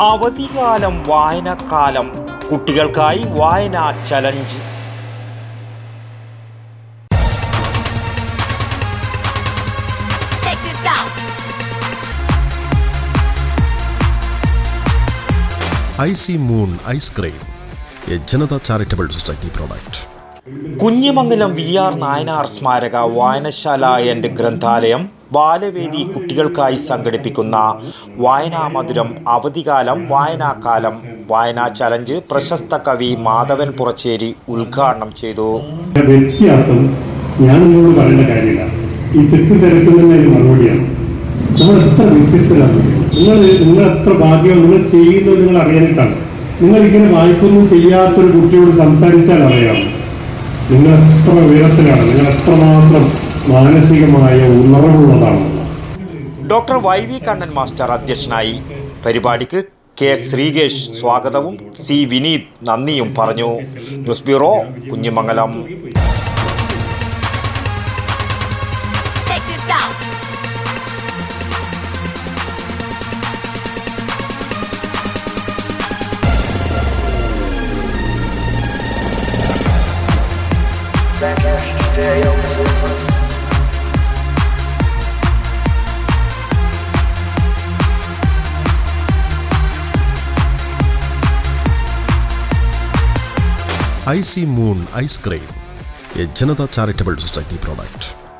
അവധിക്കാലം വായനക്കാലം കുട്ടികൾക്കായി വായനാ challenge. Icy moon ice cream, a Janata charitable society product. Kunhimangalam VR Nayanar സ്മാരക വായനശാല ആൻഡ് ഗ്രന്ഥാലയം ബാലവേദി കുട്ടികൾക്കായി സംഘടിപ്പിക്കുന്ന വായനാമധുരം അവധിക്കാലം വായനാക്കാലം വായനാ ചലഞ്ച് പ്രശസ്ത കവി മാധവൻ പുറച്ചേരി ഉദ്ഘാടനം ചെയ്തു. വ്യത്യാസം ഞാൻ നിങ്ങളോട് പറയേണ്ട കാര്യമില്ല, ഈ തെറ്റിദ്ധരക്കുന്നതിന് മറുപടിയാണ്. നമ്മൾ എത്ര വ്യത്യസ്തരാണ്, നിങ്ങൾ എത്ര ഭാഗ്യം, നിങ്ങൾ ചെയ്യുന്നത് നിങ്ങൾ അറിയാനിട്ടാണ്. നിങ്ങൾ ഇങ്ങനെ വായിക്കൊന്നും ചെയ്യാത്തൊരു കുട്ടിയോട് സംസാരിച്ചാൽ അറിയാം നിങ്ങൾ എത്ര ഉയരത്തിലാണ്, നിങ്ങൾ എത്രമാത്രം മാനസികമായ ഉണർവുള്ളതാണ്. ഡോക്ടർ YV കണ്ണൻ മാസ്റ്റർ അധ്യക്ഷനായി. പരിപാടിക്ക് K ശ്രീകേഷ് സ്വാഗതവും C വിനീത് നന്ദിയും പറഞ്ഞു. News bureau, Kunhimangalam. Icy moon ice cream, a Janata charitable society product.